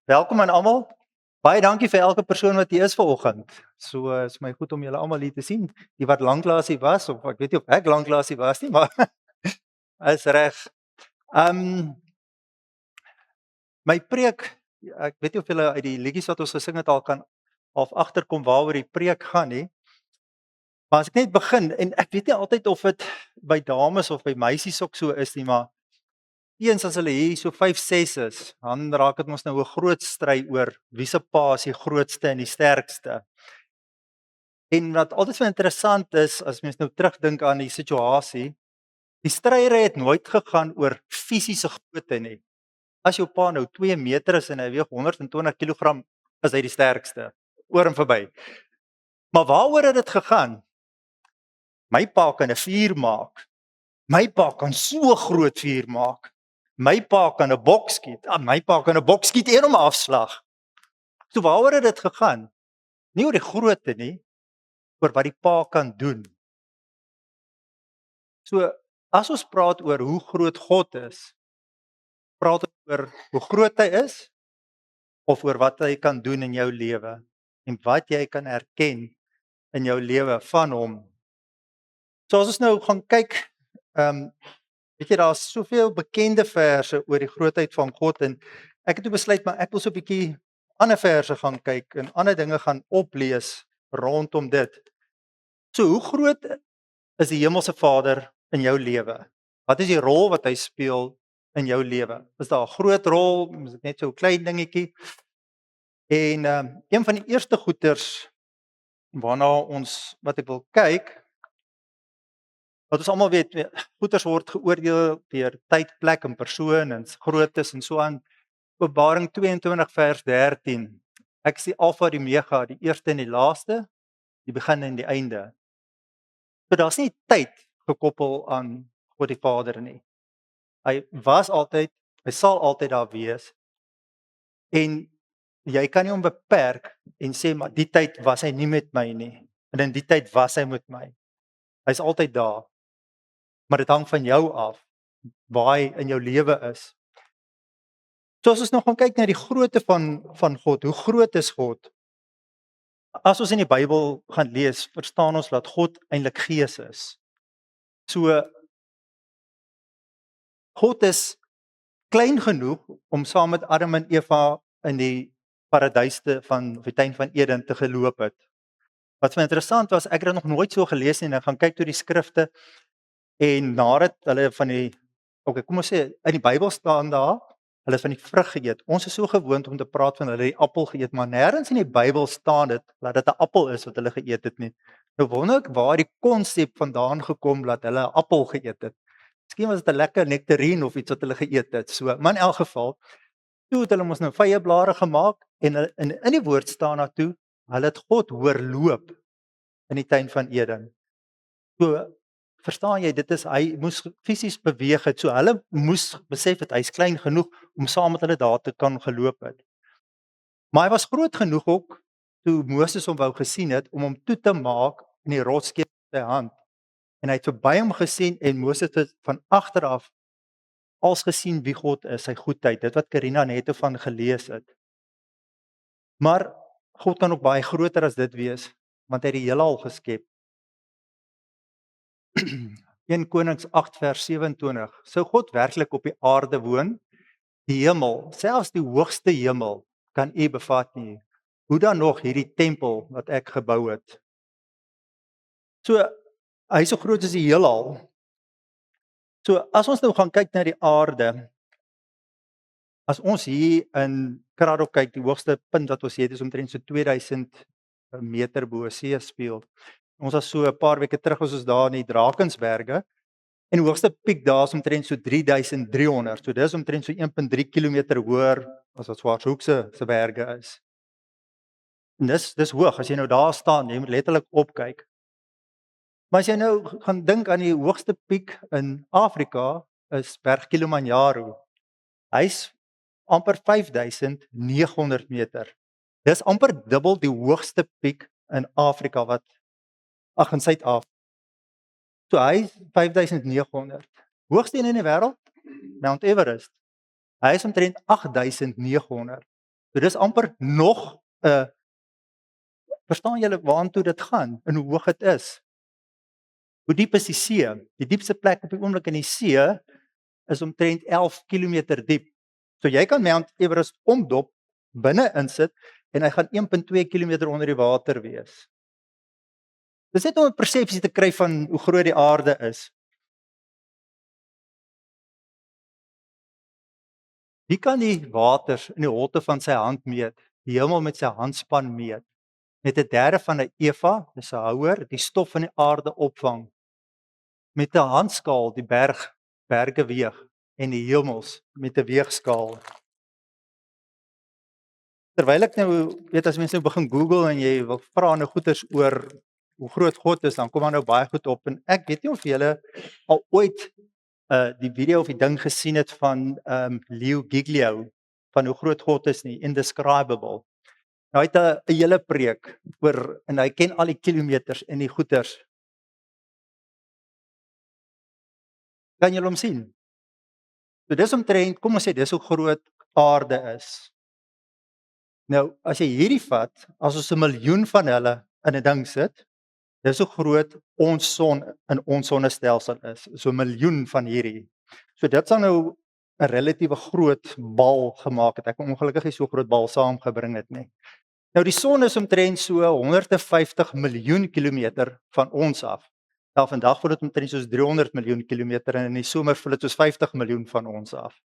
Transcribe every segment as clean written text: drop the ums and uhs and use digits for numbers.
Welkom aan almal. Baie dankie vir elke persoon wat hier is vanoggend. So is my goed om julle almal hier te sien. Die wat lanklaas hier was of ek weet nie of ek lanklaas hier was nie, maar is reg. My preek, ek weet nie of julle uit die liedjies wat ons gesing het al kan of agterkom waaroor die preek gaan nie. Maar as ek net begin en ek weet nie altyd of dit by dames of by meisies ook so is nie, maar eens as hulle hier so 5, 6 is, dan raak dit mos nou 'n groot stry oor wie se pa is die grootste en die sterkste. En wat altyd so interessant is as mens nou terugdink aan die situasie, die stryry het nooit gegaan oor fisiese grootte nie. As jou pa nou 2 meter is en hy weeg 120 kg, is hy die sterkste, oor en verby. Maar waaroor het dit gegaan? My pa kan 'n vuur maak. My pa kan so groot vuur maak. My pa kan 'n boks skiet. My pa kan 'n boks skiet en hom afslag. So waaroor het dit gegaan? Nie oor die grootte nie, oor wat die pa kan doen. So as ons praat oor hoe groot God is, praat ons oor hoe groot hy is of oor wat hy kan doen in jou lewe en wat jy kan erken in jou lewe van hom. So as ons nou gaan kyk, weet jy daar's soveel bekende verse oor die grootheid van God en ek het toe besluit maar ek wil so 'n bietjie ander verse gaan kyk en ander dinge gaan oplees rondom dit. So hoe groot is die Hemelse Vader in jou lewe? Wat is die rol wat hy speel in jou lewe? Is daar 'n groot rol? Is dit net so 'n klein dingetjie? En een van die eerste goeters waarna wat ek wil kyk, wat ons almal weet, goeters word geoordeel deur tyd, plek en persoon en groottes en so aan. Openbaring 22 vers 13. Ek is die Alfa en die Omega, die eerste en die laaste, die begin en die einde. So daar's nie tyd gekoppel aan God die Vader nie. Hy was altyd, hy sal altyd daar wees. En jy kan nie hom beperk en sê maar die tyd was hy nie met my nie en in die tyd was hy met my. Hy's altyd daar. Maar dit hang van jou af waar hy in jou lewe is. So as ons nog gaan kyk na die grootte van God, hoe groot is God? As ons in die Bybel gaan lees, verstaan ons dat God eintlik Gees is. So God is klein genoeg om saam met Adam en Eva in die paradys die tuin van Eden te geloop het. Wat vir interessant was, ek het dit nog nooit so gelees nie en ek gaan kyk deur die skrifte en nadat hulle kom ons sê in die Bybel staan daar, hulle het van die vrug geëet. Ons is so gewoond om te praat van hulle die appel geëet, maar nêrens in die Bybel staan dit dat dit 'n appel is wat hulle geëet het nie. Nou wonder ek waar die konsep vandaan gekom dat hulle 'n appel geëet het. Miskien was dit 'n lekker nektarien of iets wat hulle geëet het. So, maar in elk geval, toe het hulle mos nou vyeblare gemaak en in die woord staan daar toe, hulle het God hoor loop in die tuin van Eden. So, verstaan jy, dit is hy moes fisies beweeg het. So hulle moes besef dat hy's klein genoeg om saam met hulle daar te kan geloop het. Maar hy was groot genoeg ook toe Moses hom wou gesien het om hom toe te maak in die rotskeep in sy hand. En hy het verby hom gesien en Moses het van agter af als gesien wie God is, sy goedheid, dit wat Karina net van gelees het. Maar God kan ook baie groter as dit wees, want hy het die heelal geskep. 1 Konings 8 vers 27. Sou God werklik op die aarde woon? Die hemel, selfs die hoogste hemel, kan u bevat nie. Hoe dan nog hierdie tempel wat ek gebou het? So, hy is so groot as die heelal. So, as ons nou gaan kyk na die aarde, as ons hier in Kraddock kyk, die hoogste punt wat ons het is omtrent so 2000 meter bo seespieël. Ons was so 'n paar weke terug was ons daar in die Drakensberge en die hoogste piek daar is omtrent so 3300. So dis omtrent so 1.3 km hoër as wat Swarthoek se berge is. En dis hoog as jy nou daar staan, jy moet letterlik opkyk. Maar as jy nou gaan dink aan die hoogste piek in Afrika is Berg Kilimanjaro. Hy's amper 5900 meter. Dis amper dubbel die hoogste piek in Afrika in Suid-Afrika. So hy is 5900. Hoogste een in die wêreld, Mount Everest. Hy is omtrent 8900. So dis amper nog 'n verstaan julle waartoe dit gaan en hoe hoog dit is? Hoe diep is die see? Die diepste plek op die oomblik in die see is omtrent 11 kilometer diep. So jy kan Mount Everest omdop, binne insit en hy gaan 1.2 kilometer onder die water wees. Dis net om 'n persepsie te kry van hoe groot die aarde is. Wie kan die waters in die holte van sy hand meet? Die hemel met sy handspan meet. Met 'n derde van 'n Eva, dis 'n houer, die stof van die aarde opvang. Met 'n handskaal die berge weeg en die hemels met 'n weegskaal. Terwyl ek nou weet as mense nou begin Google en jy wil vra nou goeters oor hoe groot God is, dan kom daar nou baie goed op en ek weet nie of julle al ooit die video of die ding gesien het van Leo Giglio van hoe groot God is nie, indescribable. Nou hy het 'n hele preek oor en hy ken al die kilometers en die goeters. Kan julle hom sien? So dis omtrent, kom ons sê dis hoe groot aarde is. Nou as jy hierdie vat, as ons 'n miljoen van hulle in 'n ding sit, dis hoe groot ons son in ons sonnestelsel is. So 'n miljoen van hierdie. So dit sal nou 'n relatiewe groot bal gemaak het. Ek kon ongelukkig nie so groot bal saamgebring het nie. Nou die son is omtrent so 150 miljoen kilometer van ons af. Nou vandag voel dit omtrent soos 300 miljoen kilometer en in die somer voel dit soos 50 miljoen van ons af.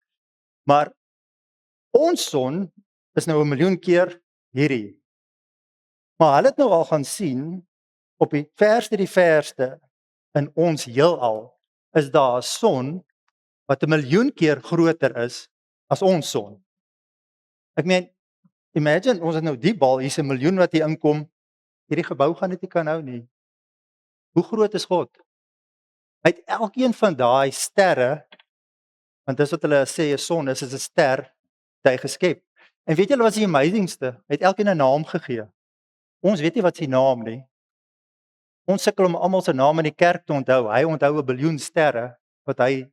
Maar ons son is nou 'n miljoen keer hierdie. Maar hulle het nou al gaan sien op die verste in ons heelal is daar 'n son wat 'n miljoen keer groter is as ons son. Ek meen, imagine ons het nou die bal, hier's 'n miljoen wat hier inkom. Hierdie gebou gaan dit nie kan hou nie. Hoe groot is God? Hy het elkeen van daai sterre, want dis wat hulle sê 'n son is 'n ster, hy geskep. En weet julle wat is die amazingste? Hy het elkeen 'n naam gegee. Ons weet nie wat sy naam nie. Ons sukkel om almal se name in die kerk te onthou. Hy onthou 'n biljoen sterre wat hy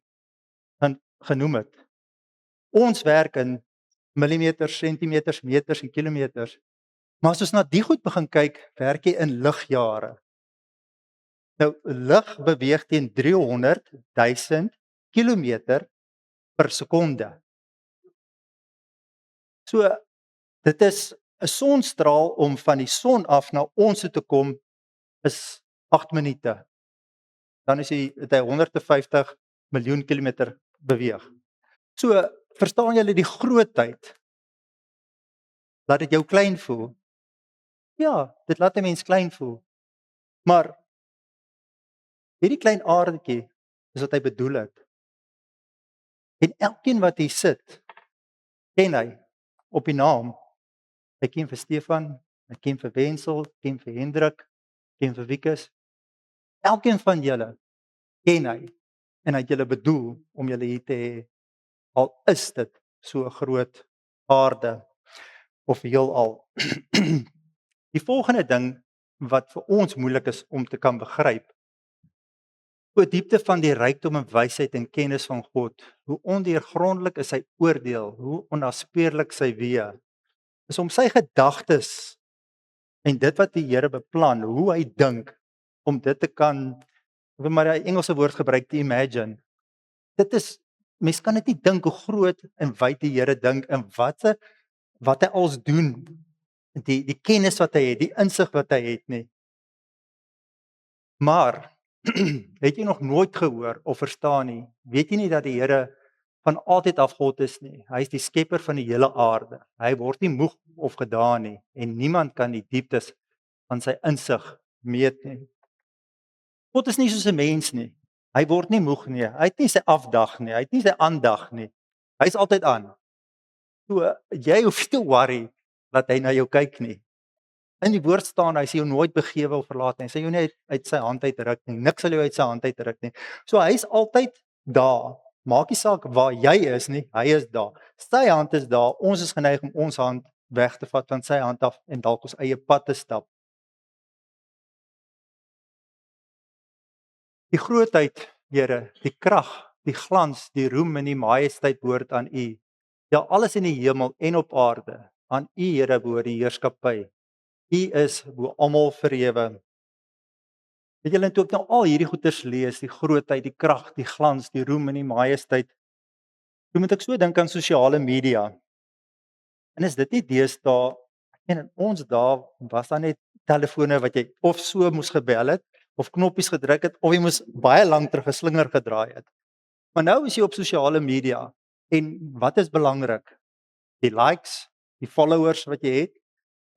genoem het. Ons werk in millimeters, sentimeters, meters en kilometers. Maar as ons na die goed begin kyk, werk jy in ligjare. Nou lig beweeg teen 300 000 kilometer per sekonde. So dit is 'n sonstraal om van die son af na ons toe te kom is 8 minute. Dan is hy 150 miljoen kilometer beweeg. So verstaan julle die grootheid? Laat dit jou klein voel? Ja, dit laat 'n mens klein voel. Maar hierdie klein aardetjie is wat hy bedoel het. En elkeen wat hier sit, ken hy op die naam. Hy ken vir Stefan, hy ken vir Wensel, ken vir Hendrik, ken vir Wikus. Elkeen van julle ken hy en hy het julle bedoel om julle hier te hê. Al is dit so 'n groot aarde of heelal. Die volgende ding wat vir ons moeilik is om te kan begryp, hoe diepte van die rykdom en wysheid en kennis van God, hoe ondeurgrondelik is sy oordeel, hoe onnaspeurlik sy weë, is om sy gedagtes en dit wat die Here beplan, hoe hy dink om dit te kan, ek wil maar 'n Engelse woord gebruik, te imagine. Dit is mens kan dit nie dink hoe groot en wyd die Here dink en wat hy als doen. Die kennis wat hy het, die insig wat hy het nie. Maar het jy nog nooit gehoor of verstaan nie? Weet jy nie dat die Here van altyd af God is nie? Hy is die skepper van die hele aarde. Hy word nie moeg of gedaan nie en niemand kan die dieptes van sy insig meet nie. God is nie soos 'n mens nie. Hy word nie moeg nie. Hy het nie sy afdag nie. Hy het nie sy aandag nie. Hy is altyd aan. So jy hoef nie te worry dat hy na jou kyk nie. In die woord staan hy sê jou nooit begewe of verlaat nie. Hy sê jou nie uit sy hand uitruk nie. Niks sal jou uit sy hand uitruk nie. So hy is altyd daar. Maak nie saak waar jy is nie, hy is daar. Sy hand is daar. Ons is geneig om ons hand weg te vat van sy hand af en dalk ons eie pad te stap. Die grootheid, Here, die krag, die glans, die roem en die majesteit behoort aan U. Ja, alles in die hemel en op aarde. aan U Here behoort die heerskappy. U is bo almal verhewe. Weet julle, toe ek nou al hierdie goeters lees, die grootheid, die krag, die glans, die roem en die majesteit, toe moet ek so dink aan sosiale media. En is dit nie deesdae, en in ons dae was daar net telefone wat jy of so moes gebel het, of knoppies gedruk het, of jy moes baie lank terug 'n slinger gedraai het. Maar nou is jy op sosiale media en wat is belangrik? Die likes, die followers wat jy het,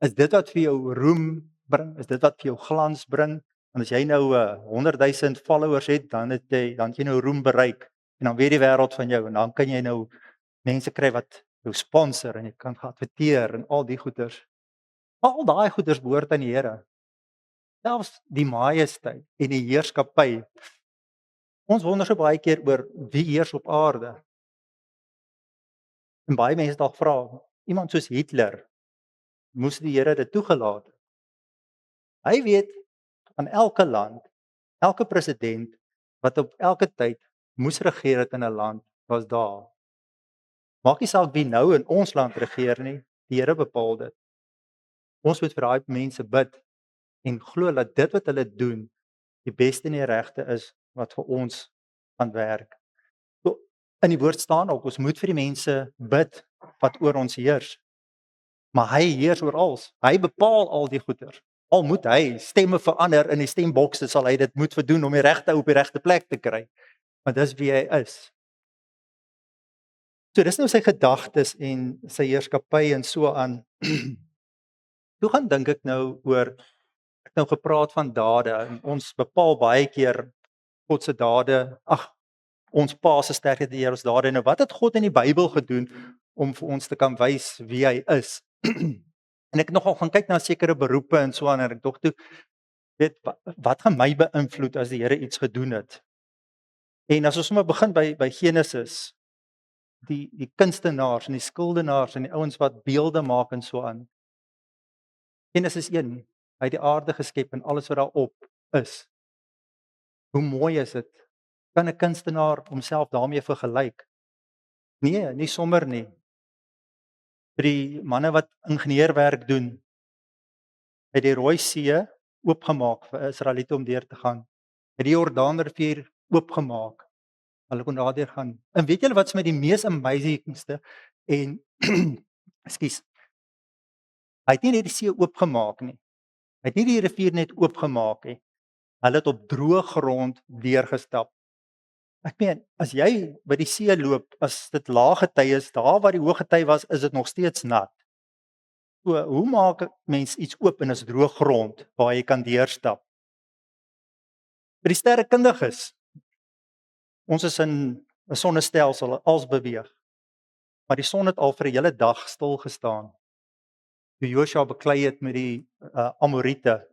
is dit wat vir jou roem bring? Is dit wat vir jou glans bring? En as jy nou 100 000 followers het, dan het jy nou roem bereik en dan weet die wêreld van jou en dan kan jy nou mense kry wat jou sponsor en jy kan geadverteer en al die goeders. Al daai goeders behoort aan die Here. Selfs die majesteit en die heerskappy. Ons wonder so baie keer oor wie heers op aarde. En baie mense dalk vra, iemand soos Hitler, moes die Here dit toegelaat het? Hy weet van elke land, elke president wat op elke tyd moes regeer het in 'n land, was daar. Maak nie saak wie nou in ons land regeer nie, die Here bepaal dit. Ons moet vir daai mense bid en glo dat dit wat hulle doen die beste en die regte is wat vir ons gaan werk. So in die woord staan ook, ons moet vir die mense bid wat oor ons heers. Maar hy heers oor alles. Hy bepaal al die goeders. Al moet hy stemme verander in die stembokse, sal hy dit moet verdoen om die regte ou op die regte plek te kry. Want dis wie hy is. So dis nou sy gedagtes en sy heerskappy en so aan. Toe gaan dink ek nou oor ek nou gepraat van dade en ons bepaal baie keer God se dade. Ag, ons Pa se sterkte deur ons dade. Nou wat het God in die Bybel gedoen om vir ons te kan wys wie hy is? En ek nogal gaan kyk na sekere beroepe en so aan en ek dink toe weet wat gaan my beïnvloed as die Here iets gedoen het. En as ons sommer begin by Genesis, die kunstenaars en die skildenaars en die ouens wat beelde maak en so aan. Genesis 1, hy het die aarde geskep en alles wat daarop is. Hoe mooi is dit? Kan 'n kunstenaar homself daarmee vergelyk? Nee, nie sommer nie. Vir die manne wat ingenieurswerk doen, het die Rooi See oopgemaak vir Israeliete om deur te gaan. Het die Jordaanrivier oopgemaak. Hulle kon daardeur gaan. En weet julle wat's my die mees amazingste en ekskuus. Hy het nie net die see oopgemaak nie. Hy het nie die rivier net oopgemaak nie. Hulle het op droë grond deurgestap. Ek meen, as jy by die see loop, as dit lae gety is, daar waar die hoë gety was, is dit nog steeds nat. So, hoe maak 'n mens iets oop en is droë grond waar jy kan deurstap? Vir die sterrekundiges. Ons is in 'n sonnestelsel, als beweeg. Maar die son het al vir 'n hele dag stil gestaan. Toe Josua beklei het met die Amorite.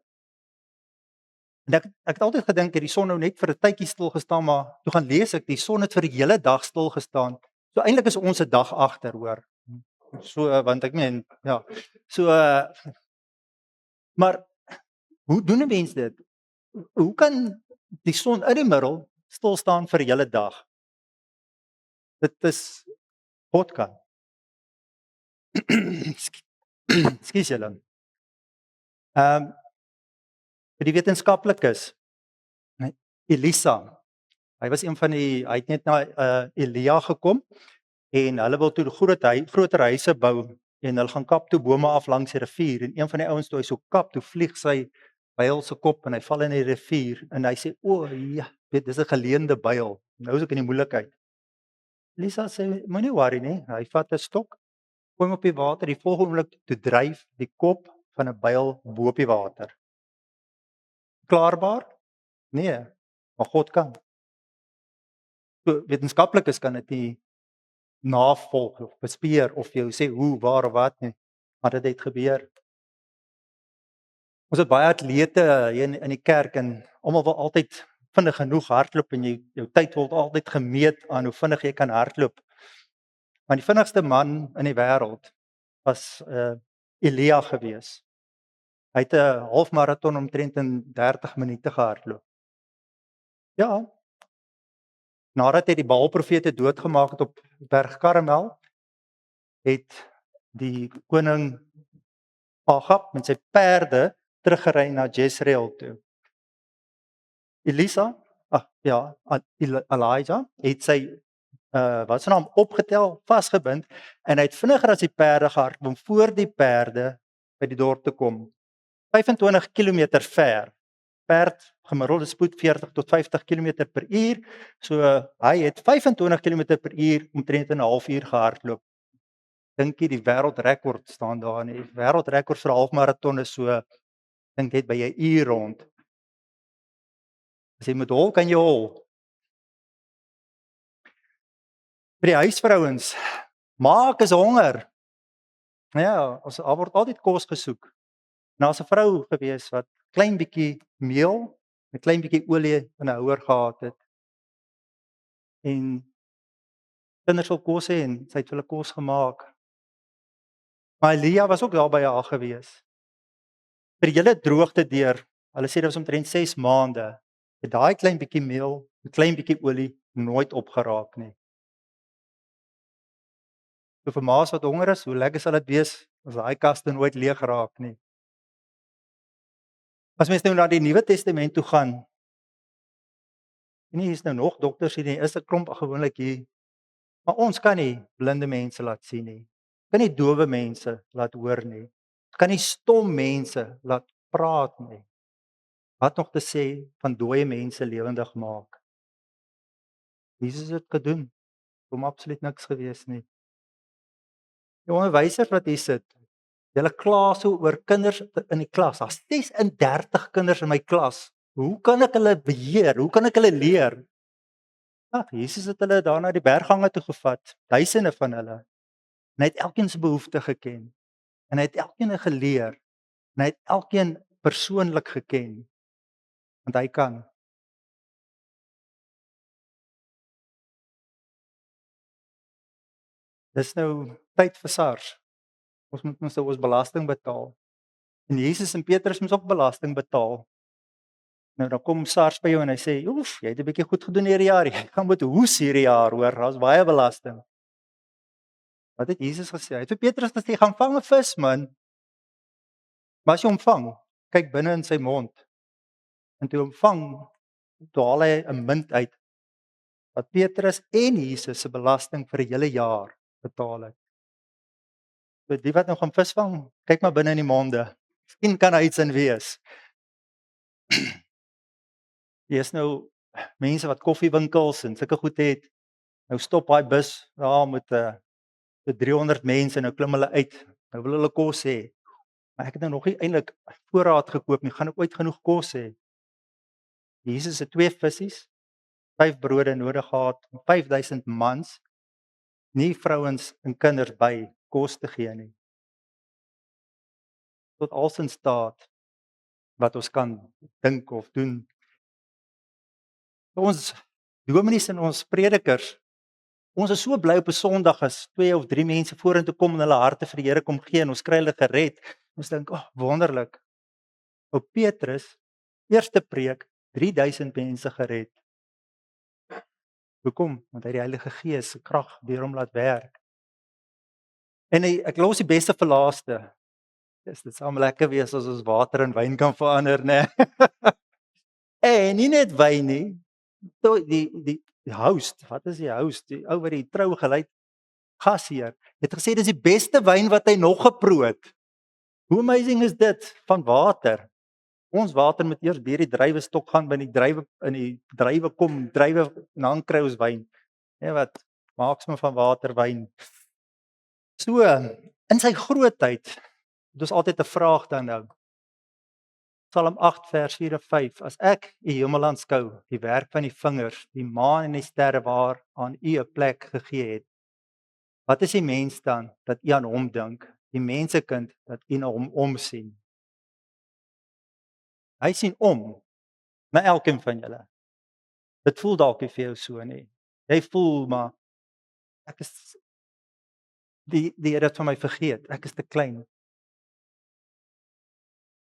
En ek het altyd gedink die son nou net vir 'n tydjie stil gestaan, maar toe gaan lees ek die son het vir 'n hele dag stil gestaan. So eintlik is ons 'n dag agter, hoor. So want ek meen, ja. So maar hoe doen 'n mens dit? Hoe kan die son in die middel stil staan vir 'n hele dag? Dit is God kan. Ekskuus julle. Vir die wetenskaplikes, Elisa, hy was een van die hy het net na Elia gekom en hulle wil toe groter huise bou en hulle gaan kap toe bome af langs die rivier en een van die ouens toe hy so kap, toe vlieg sy byl se kop en hy val in die rivier en hy sê o ja, weet dis 'n geleende byl. Nou is ek in die moeilikheid. Elisa sê moenie worry nie, hy vat 'n stok, gooi hom op die water, die volgende oomblik toe dryf die kop van 'n byl bo op die water. Klaarbaar? Nee, maar God kan. So wetenskaplikes kan dit nie navolg of bespeer of jou sê hoe, waar of wat nie, maar dit het gebeur. Ons het baie atlete hier in die kerk en almal wil altyd vinnig genoeg hardloop en jou tyd word altyd gemeet aan hoe vinnig jy kan hardloop. Maar die vinnigste man in die wêreld was Elia gewees. Hy het 'n halfmaraton omtrent in 30 minute gehardloop. Ja. Nadat hy die Baal profete doodgemaak het op Berg Karmel, het die koning Agab met sy perde teruggery na Jezreel toe. Elisa, Elijah het sy wat se naam opgetel, vasgebind en hy het vinniger as die perde gehardloop om voor die perde by die dorp te kom. 25 km ver. Perd gemiddelde spoed 40 tot 50 km per uur. So hy het 25 km per uur omtrent in 'n halfuur gehardloop. Dink jy die wêreldrekord staan daar nie? Wêreldrekord vir 'n halfmaraton is so dink net by 'n uur rond. As jy moet hol, kan jy hol. Vir die huisvrouens, maak is honger. Ja, ons word altyd kos gesoek. Nou as 'n vrou gewees wat klein bietjie meel, 'n klein bietjie olie in 'n houer gehad het. En kinders wil kos hê en sy het vir hulle kos gemaak. Maar Elia was ook daar by haar gewees. Vir julle droogte deur, hulle sê dit was omtrent 6 maande. Het daai klein bietjie meel, 'n klein bietjie olie nooit opgeraak nie. So vir ma's wat honger is, hoe lekker sal dit wees as daai kaste nooit leeg raak nie. As mens nou na die Nuwe Testament toe gaan, en hier is nou nog dokters hier, is 'n klomp gewoonlik hier. Maar ons kan nie blinde mense laat sien nie. Kan nie dowe mense laat hoor nie. Kan nie stom mense laat praat nie. Wat nog te sê van dooie mense lewendig maak. Jesus het gedoen. Kom absoluut niks gewees nie. Die onderwysers wat hier sit, hulle kla so oor kinders in die klas. Daar's 36 kinders in my klas. Hoe kan ek hulle beheer? Hoe kan ek hulle leer? Ag, Jesus het hulle daar na die berggange toe gevat, duisende van hulle. En hy het elkeen se behoefte geken. En hy het elkeen geleer. En hy het elkeen persoonlik geken. Want hy kan. Dis nou tyd vir SARS. Ons moet ons belasting betaal. En Jesus en Petrus moes ook belasting betaal. Nou dan kom SARS by jou en hy sê, "Oef, jy het 'n bietjie goed gedoen hierdie jaar. Jy gaan met hoes hierdie jaar, hoor. Daar's baie belasting." Wat het Jesus gesê? Hy het vir Petrus gesê, "Gaan vang 'n vis, man." Maar as jy hom vang, kyk binne in sy mond. En toe hom vang, toe haal hy 'n munt uit wat Petrus en Jesus se belasting vir 'n hele jaar betaal het. So die wat nou gaan visvang, kyk maar binne in die monde. Miskien kan hy iets in wees. Jy is nou mense wat koffiewinkels en sulke goed het. Nou stop daai bus daar met 300 mense en nou klim hulle uit. Nou wil hulle kos hê. Maar ek het nou nog nie eintlik voorraad gekoop nie. Gaan ek ooit genoeg kos hê? Jesus het 2 visse, 5 brode nodig gehad om 5000 mans, nie vrouens en kinders by, kos te gee nie. Tot als in staat wat ons kan dink of doen. Ons dominees en ons predikers, ons is so bly op 'n Sondag as 2 of 3 mense vorentoe kom en hulle harte vir die Here kom gee en ons kry hulle gered. Ons dink, "Ag, wonderlik." Op Petrus eerste preek 3000 mense gered. Hoekom? Want hy die Heilige Gees se krag deur hom laat werk. En ek los die beste vir laaste. Dit sal lekker wees as ons water in wyn kan verander, né? En nie net wyn nie. Die host, wat is die host? Die ou wat die trou gelei gasheer, het gesê dis die beste wyn wat hy nog geproe het. Hoe amazing is dit van water? Ons water moet eers deur die druiwestok gaan, by die druiwe in die druiwe kom, druiwe dan kry ons wyn. Nee, wat maaks me van water wyn? So, in sy grootheid, het ons altyd 'n vraag dan nou. Psalm 8 vers 4 en 5. As ek die hemel aanskou, die werk van die vingers, die maan en die sterre waaraan U 'n plek gegee het. Wat is die mens dan dat U aan hom dink? Die mensekind dat U na hom omsien. Hy sien om na elkeen van julle. Dit voel dalk nie vir jou so nie. Jy voel maar ek is die Here het van my vergeet. Ek is te klein.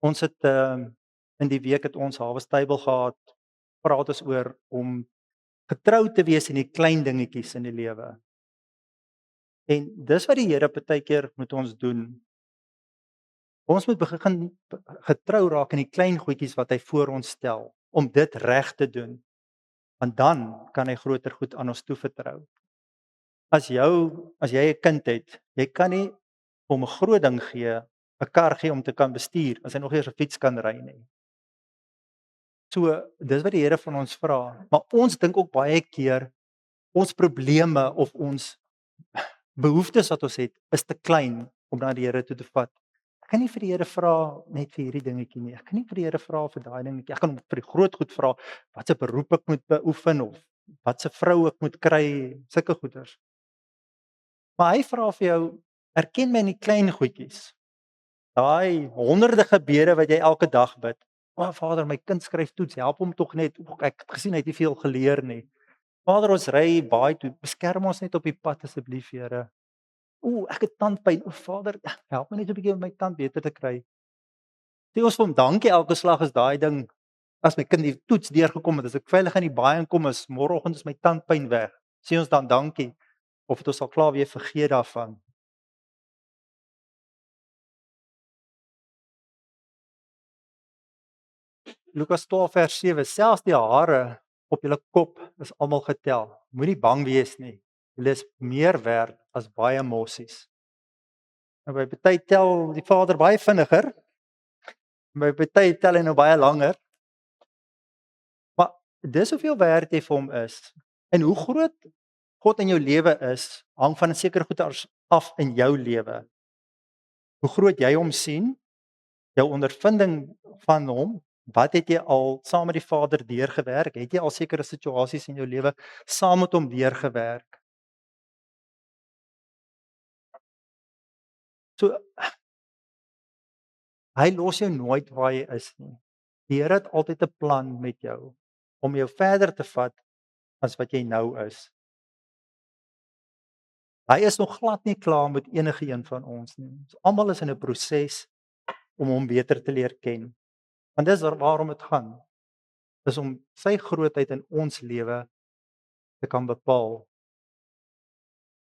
Ons het in die week het ons Harvest Table gehad. Praat ons oor om getrou te wees in die klein dingetjies in die lewe. En dis wat die Here partykeer met ons doen. Ons moet begin getrou raak in die klein goedjies wat hy voor ons stel, om dit reg te doen, want dan kan hy groter goed aan ons toevertrou. As jy 'n kind het, jy kan nie hom 'n groot ding gee, 'n kar gee om te kan bestuur, as hy nog eers 'n fiets kan ry nie. So, dis wat die Here van ons vra, maar ons dink ook baie keer ons probleme of ons behoeftes wat ons het, is te klein om na die Here toe te vat. Ek kan nie vir die Here vra net vir hierdie dingetjie nie. Ek kan nie vir die Here vra vir daai dingetjie. Ek kan hom vir die groot goed vra, wat se beroep ek moet beoefen of wat se vrou ek moet kry, sulke goeders. Maar hy vra vir jou, erken my in die klein goedjies. Daai honderde gebede wat jy elke dag bid. O Vader, my kind skryf toets, help hom tog net. Ek het gesien hy het nie veel geleer nie. Vader, ons ry baie toe. Beskerm ons net op die pad asseblief, Here. Ek het tandpyn. Vader, help my net 'n bietjie om my tand beter te kry. Sê ons vir hom dankie elke slag as daai ding, as my kind die toets deurgekom het, as ek veilig in die baai inkom is, môreoggend is my tandpyn weg. Sê ons dan dankie of dit ons al klaar weer vergeet daarvan. Lukas 12 vers 7, selfs die hare op julle kop is almal getel. Moenie bang wees nie. Julle is meer werd as baie mossies. Nou by party tel die Vader baie vinniger. By party tel hy nou baie langer. Maar dis hoeveel werd jy vir hom is. En hoe groot God in jou lewe is, hang van 'n sekere goeders af in jou lewe. Hoe groot jy hom sien, jou ondervinding van hom, wat het jy al saam met die Vader deurgewerk? Het jy al sekere situasies in jou lewe saam met hom deurgewerk? So hy los jou nooit waar jy is nie. Die Here het altyd 'n plan met jou om jou verder te vat as wat jy nou is. Hy is nog glad nie klaar met enige een van ons nie. Ons almal is in 'n proses om hom beter te leer ken. Want dis waarom dit gaan. Dis om sy grootheid in ons lewe te kan bepaal.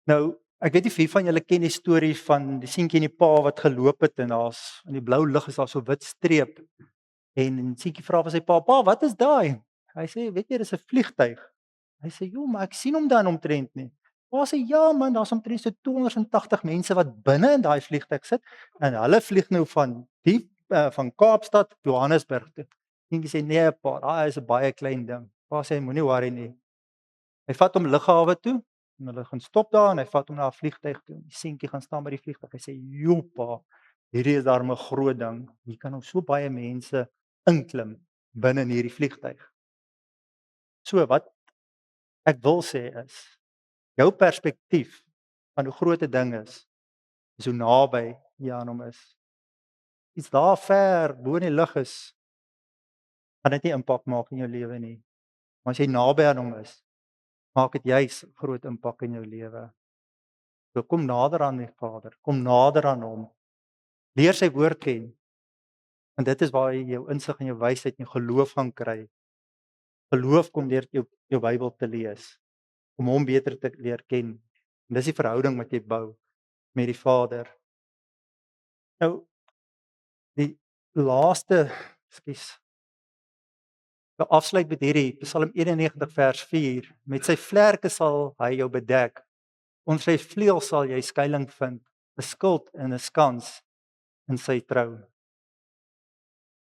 Nou, ek weet nie wie van julle ken die storie van die seentjie en die pa wat geloop het en daar's in die blou lug is daar so wit streep. En die seentjie vra vir sy pa, "Pa, wat is daai?" Hy sê, "Weet jy, dis 'n vliegtyg." Hy sê, "Jo, maar ek sien hom dan omtrent nie." Pa sê, "Ja man, daar's omtrent so 280 mense wat binne in daai vliegtyg sit en hulle vlieg nou van Kaapstad tot Johannesburg toe." En hy sê, "Nee pa, daai is 'n baie klein ding." Pa sê, "Moenie worry nie." Hy vat hom lughawe toe en hulle gaan stop daar en hy vat hom na 'n vliegtyg toe. Die seentjie gaan staan by die vliegtyg. Hy sê, "Jo pa, hierdie is darem 'n groot ding. Hier kan nou so baie mense inklim binne in hierdie vliegtyg." So wat ek wil sê is, jou perspektief van hoe groot 'n ding is hoe naby jy aan hom is. Iets daar ver bo in die lug is, gaan dit nie impak maak in jou lewe nie. Maar as jy naby aan hom is, maak dit juis groot impak in jou lewe. So kom nader aan die Vader, kom nader aan hom. Leer sy woord ken. Want dit is waar jy jou insig en jou wysheid en jou geloof gaan kry. Geloof kom deur jou Bybel te lees, om hom beter te leer ken. En dis die verhouding wat jy bou met die Vader. Nou die laaste, ekskuus. Nou afsluit met hierdie Psalm 91 vers 4. Met sy vlerke sal hy jou bedek. Onder sy vleuels sal jy skuilings vind, 'n skild en 'n skans in sy trou.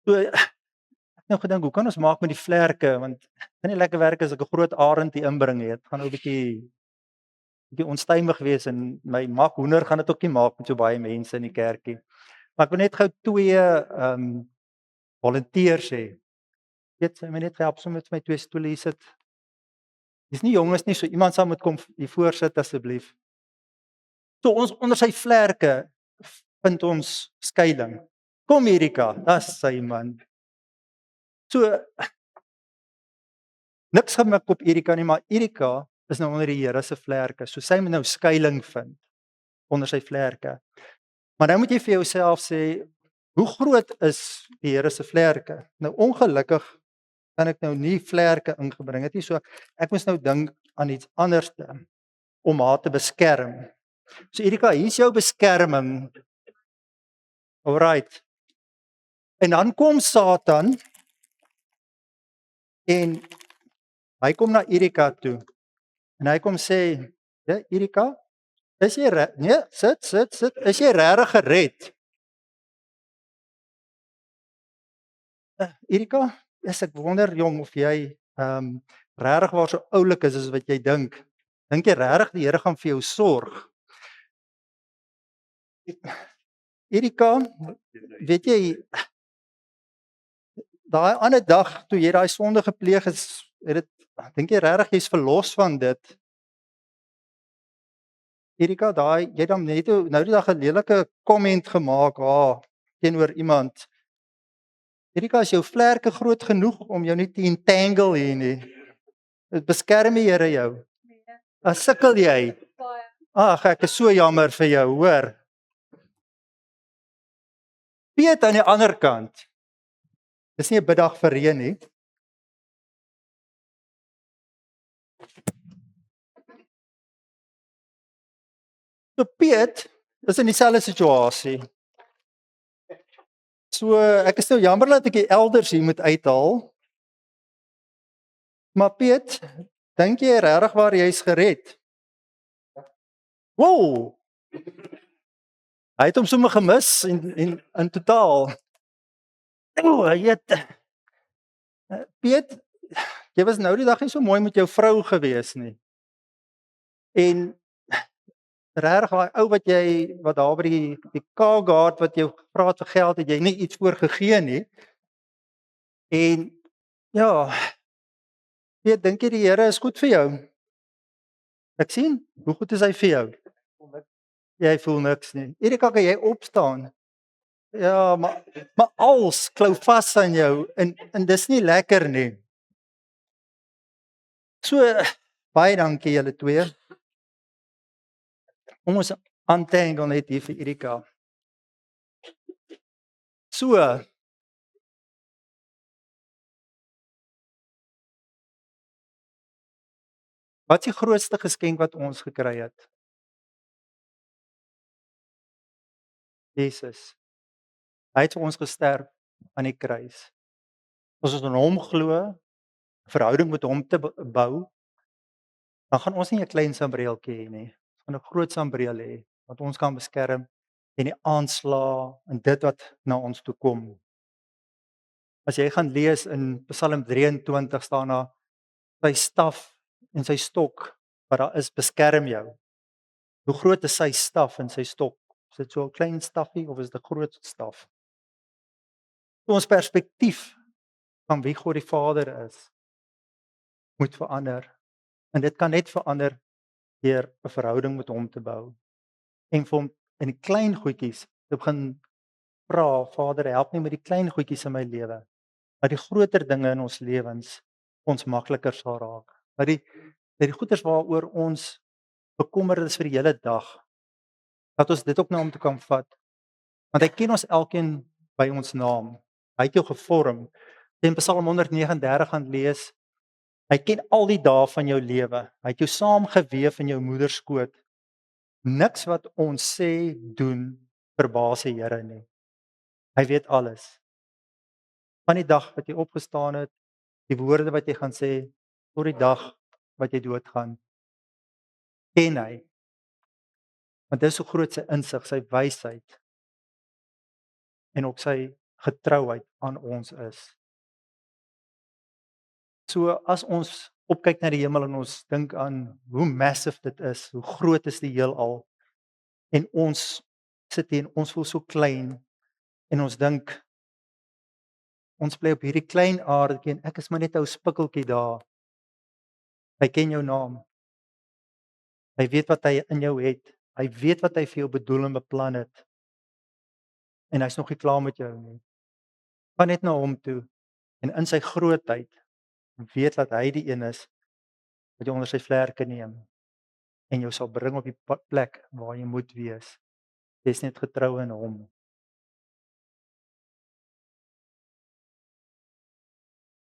So ek nou gedink, hoe kan ons maak met die vlerke? Want dit kan nie lekker werk as ek 'n groot arend hier inbring het. Gaan nou 'n bietjie onstuimig wees en my mak hoender gaan dit ook nie maak met so baie mense in die kerkie. Maar ek wil net gou twee volonteërs hê. Weet sy my net help so met my twee stoele hier sit. Dis nie jonges nie, so iemand sal moet kom hier voor sit asseblief. So ons onder sy vlerke vind ons skuilings. Kom Erika, dis sy man. So niks gemik op Erika nie, maar Erika is nou onder die Here se vlerke. So sy moet nou skuilings vind onder sy vlerke. Maar nou moet jy vir jouself sê, hoe groot is die Here se vlerke? Nou ongelukkig kan ek nou nie vlerke ingebring het nie. So ek moes nou dink aan iets anderste om haar te beskerm. So Erika, hier is jou beskerming. Alright. En dan kom Satan en hy kom na Erika toe. En hy kom sê, "Ja, Erika, is jy reg? Nee, sit. Is jy regtig gered?" Erika, ek wonder jong of jy regtig waar so oulik is as wat jy dink. Dink jy regtig die Here gaan vir jou sorg? Erika, weet jy daai ander dag toe jy daai sonde gepleeg het dink jy regtig jy's verlos van dit? Erika, jy het dan net nou die dag 'n lelike komment gemaak teenoor iemand. Erika, is jou vlerke groot genoeg om jou nie te entangle hier nie? Dit beskerm die Here jou. Dan sukkel jy. Ag, ek is so jammer vir jou, hoor. Piet aan die ander kant. Dis nie 'n biddag vir reën nie. So Piet is in dieselfde situasie. So ek is nou jammer dat ek die elders hier moet uithaal. Maar Piet, dink jy regtig waar jy's gered? Wow. Hy het hom sommer gemis en in totaal. Piet, jy was nou die dag nie so mooi met jou vrou gewees nie. En regtig daai ou wat daar by die Kaapgaard wat jou gevra het vir geld, het jy nie iets voorgegee nie. En ja, Piet, dink jy die Here is goed vir jou? Ek sien, hoe goed is hy vir jou? Jy voel niks nie. Erika, kan jy opstaan? Ja, maar als klou vas aan jou en dis nie lekker nie. So baie dankie julle twee. Ons untangle net hier vir Erika. So wat is die grootste geskenk wat ons gekry het? Jesus. Hy het vir ons gesterf aan die kruis. As ons in hom glo, 'n verhouding met hom te bou, dan gaan ons nie 'n klein sambreeltjie hê nie. Ons gaan 'n groot sambreel hê wat ons kan beskerm teen die aanslae en dit wat na ons toe kom. As jy gaan lees in Psalm 23 staan daar sy staf en sy stok wat daar is beskerm jou. Hoe groot is sy staf en sy stok? Is dit so 'n klein staffie of is dit 'n groot staf? Ons perspektief van wie God die Vader is, moet verander. En dit kan net verander deur 'n verhouding met hom te bou. En vir hom in die klein goedjies te begin vra, Vader, help my met die klein goedjies in my lewe. Dat die groter dinge in ons lewens ons makliker sal raak. Dat die goeders waaroor ons bekommerd is vir die hele dag, dat ons dit ook na hom toe kan vat. Want hy ken ons elkeen by ons naam. Hy het jou gevorm. In Psalm 139 gaan lees, hy ken al die dae van jou lewe. Hy het jou saamgeweef in jou moeder skoot. Niks wat ons sê, doen, verbaas die Here nie. Hy weet alles. Van die dag wat jy opgestaan het, die woorde wat jy gaan sê, tot die dag wat jy doodgaan, ken hy. Want dis so groot sy insig, sy wysheid en ook sy getrouheid aan ons is. So as ons opkyk na die hemel en ons dink aan hoe massive dit is, hoe groot is die heelal en ons sit hier en ons voel so klein en ons dink ons bly op hierdie klein aardetjie en ek is maar net 'n ou spikkeltjie daar. Hy ken jou naam. Hy weet wat hy in jou het. Hy weet wat hy vir jou bedoel en beplan het. En hy's nog nie klaar met jou nie. Gaan net na hom toe en in sy grootheid weet dat hy die een is wat jou onder sy vlerke neem en jou sal bring op die plek waar jy moet wees. Jy's net getrou in hom.